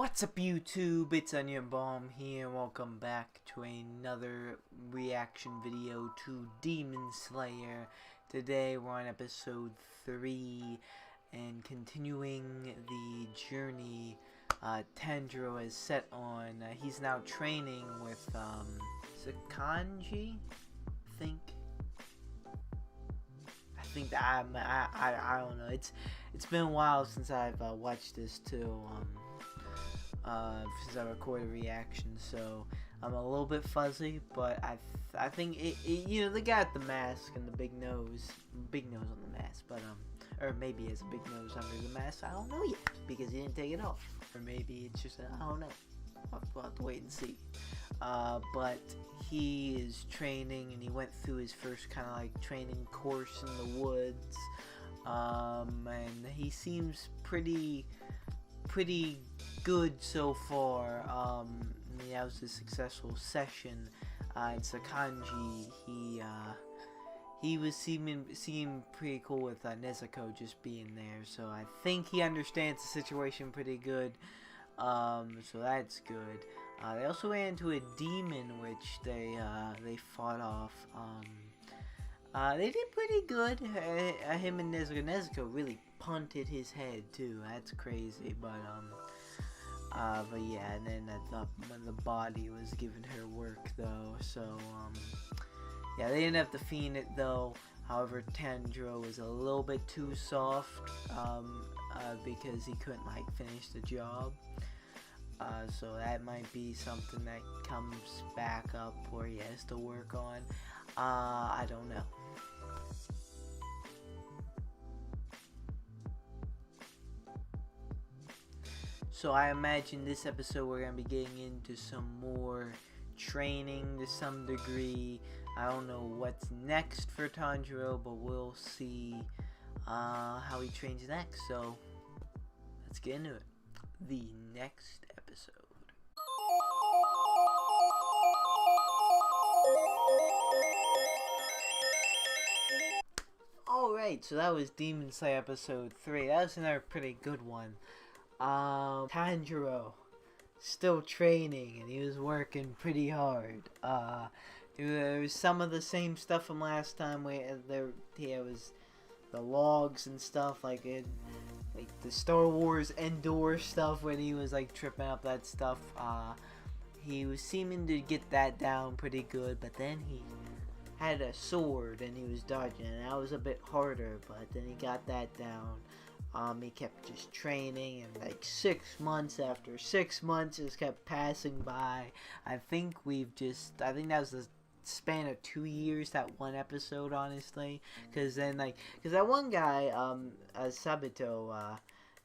What's up YouTube, it's Onion Bomb here, welcome back to another reaction video to Demon Slayer. Today we're on episode 3 and continuing the journey Tanjiro is set on. He's now training with Sakanji, I think that I don't know. It's been a while since I've watched this too. Since I recorded a reaction, so I'm a little bit fuzzy, but I think it you know, the guy with the mask and the big nose on the mask, but or maybe he has a big nose under the mask. I don't know yet because he didn't take it off, or maybe it's just I don't know. We'll have to wait and see. But he is training, and he went through his first kind of like training course in the woods, and he seems pretty good so far. That was a successful session. In Sakanji, he was seeming pretty cool with Nezuko just being there, so I think he understands the situation pretty good. So that's good. They also ran into a demon, which they fought off. They did pretty good. Him and Nezuko really punted his head too. That's crazy, but yeah, and then when the body was giving her work though, so yeah, they ended up defeating it though. However, Tanjiro was a little bit too soft because he couldn't like finish the job. So that might be something that comes back up or he has to work on. I don't know. So I imagine this episode we're going to be getting into some more training to some degree. I don't know what's next for Tanjiro, but we'll see how he trains next. So let's get into it. The next episode. Alright, so that was Demon Slayer episode 3. That was another pretty good one. Tanjiro still training, and he was working pretty hard. There was some of the same stuff from last time where there was the logs and stuff, like the Star Wars Endor stuff when he was like tripping up that stuff. He was seeming to get that down pretty good, but then he had a sword and he was dodging, and that was a bit harder, but then he got that down. He kept just training, and like 6 months after 6 months just kept passing by. I think that was the span of 2 years, that one episode, honestly. Because that one guy, Sabito,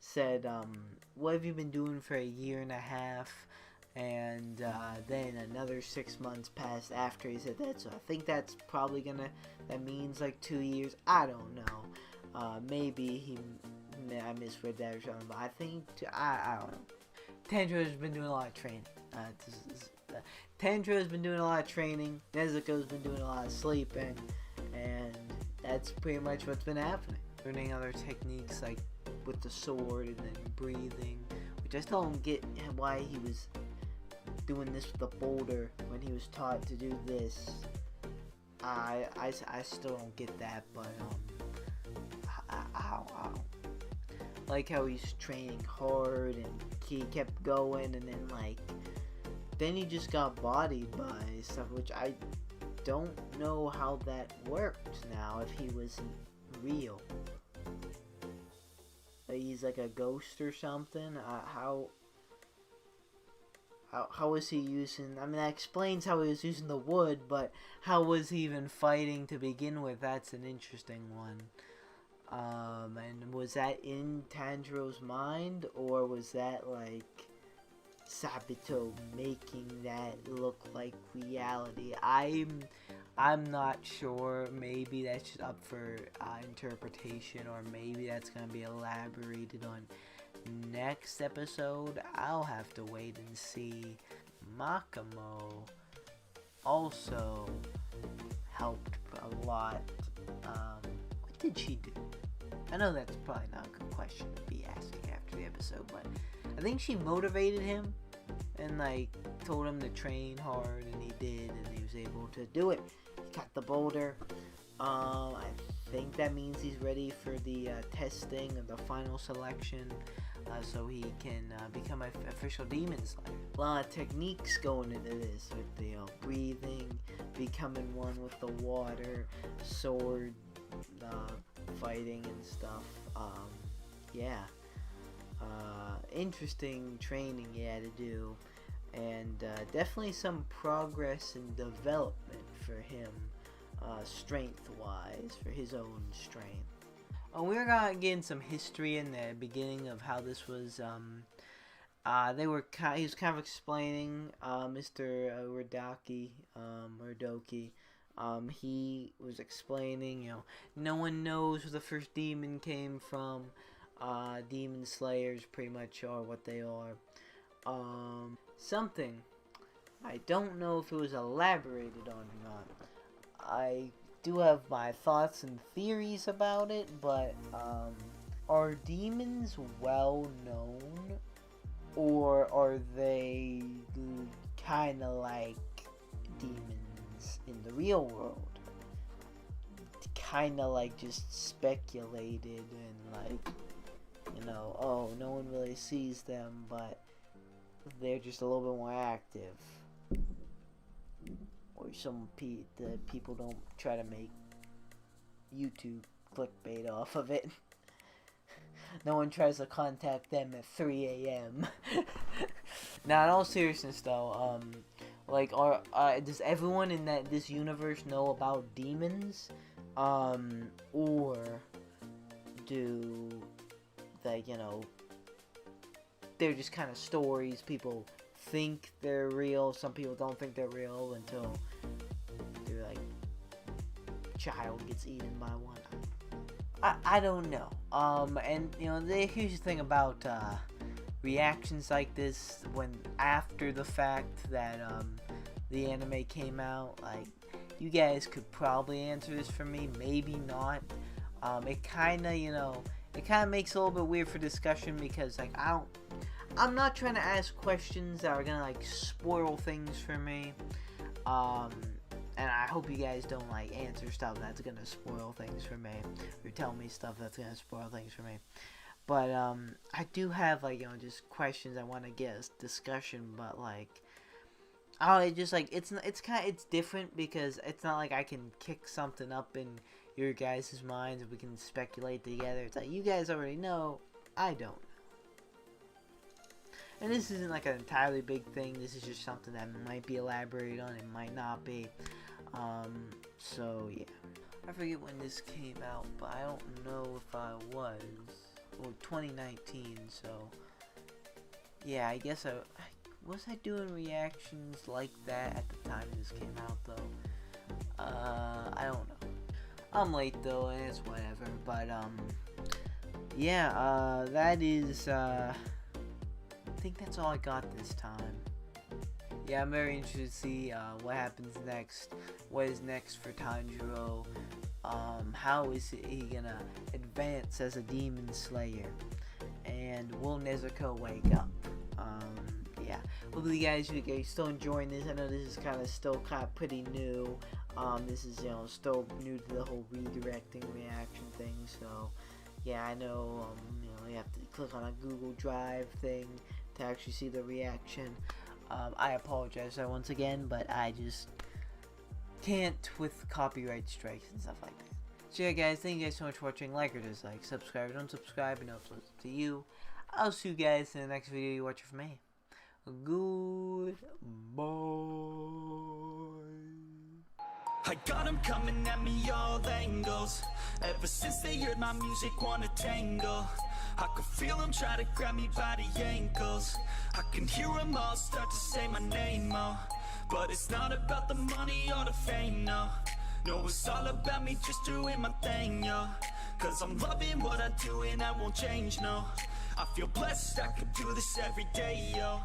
said, what have you been doing for a year and a half? And then another 6 months passed after he said that, so I think that's probably that means like 2 years. I don't know. Maybe I misread that or something, but I think, I don't know. Tanjiro's been doing a lot of training. Tanjiro's been doing a lot of training. Nezuko's been doing a lot of sleeping, and that's pretty much what's been happening. Learning other techniques like with the sword and then breathing, which I still don't get why he was doing this with the boulder when he was taught to do this. I still don't get that, but I don't like how he's training hard and he kept going, and then he just got bodied by stuff, which I don't know how that worked now, if he wasn't real. He's like a ghost or something. How was he using, I mean, that explains how he was using the wood, but how was he even fighting to begin with? That's an interesting one. And was that in Tanjiro's mind, or was that like Sabito making that look like reality? I'm not sure. Maybe that's just up for interpretation, or maybe that's gonna be elaborated on next episode. I'll have to wait and see. Makomo also helped a lot. What did she do? I know that's probably not a good question to be asking after the episode, but I think she motivated him and like told him to train hard, and he did, and he was able to do it. He got the boulder. I think that means he's ready for the testing of the final selection, so he can become an official demon slayer. A lot of techniques going into this with the breathing, becoming one with the water, sword fighting and stuff. Interesting training he had to do, and definitely some progress and development for him, strength-wise, for his own strength. We're gonna get in some history in the beginning of how this was. He was kind of explaining Mr. Radoki. He was explaining, no one knows where the first demon came from. Demon slayers pretty much are what they are. Something I don't know if it was elaborated on or not. I do have my thoughts and theories about it, but are demons well known, or are they kind of like demons in the real world? Kind of like just speculated and like, oh, no one really sees them, but they're just a little bit more active. Or the people don't try to make YouTube clickbait off of it. No one tries to contact them at 3 a.m. Now, in all seriousness though, does everyone in this universe know about demons? Or do they, they're just kind of stories. People think they're real. Some people don't think they're real until their child gets eaten by one. I don't know. And here's the thing about reactions like this when after the fact that the anime came out. Like, you guys could probably answer this for me, maybe not. It kind of makes it a little bit weird for discussion because I'm not trying to ask questions that are gonna spoil things for me. And I hope you guys don't answer stuff that's gonna spoil things for me, or tell me stuff that's gonna spoil things for me. But I do have just questions I want to get a discussion, but it's different because it's not like I can kick something up in your guys' minds and we can speculate together. It's like you guys already know, I don't. And this isn't an entirely big thing. This is just something that might be elaborated on. It might not be. So yeah. I forget when this came out, but I don't know if I was. Well, 2019. So yeah, I guess was I doing reactions like that at the time this came out though. I don't know. I'm late though, and it's whatever. But yeah. That is. I think that's all I got this time. Yeah, I'm very interested to see what happens next. What is next for Tanjiro? How is he gonna advance as a demon slayer? And will Nezuko wake up? Yeah. Hopefully, you guys still enjoying this. I know this is still pretty new. This is still new to the whole redirecting reaction thing. So yeah, I know. You have to click on a Google Drive thing to actually see the reaction. I apologize once again, but I just can't with copyright strikes and stuff like that. So yeah, guys, thank you guys so much for watching. Like or dislike, subscribe or don't subscribe, and it's up to you. I'll see you guys in the next video you watch from me. Goodbye. I got them coming at me all angles. Ever since they heard my music, wanna tangle. I could feel them try to grab me by the ankles. I can hear them all start to say my name, oh. But it's not about the money or the fame, no. No, it's all about me just doing my thing, yo. Cause I'm loving what I do and I won't change, no. I feel blessed, I could do this every day, yo.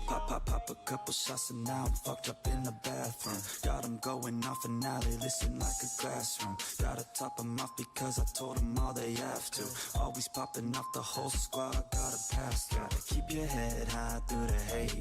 Pop a couple shots and now I'm fucked up in the bathroom. Got them going off and now they listen like a classroom. Gotta top them off because I told them all they have to. Always popping off the whole squad, gotta pass. Gotta keep your head high through the hate.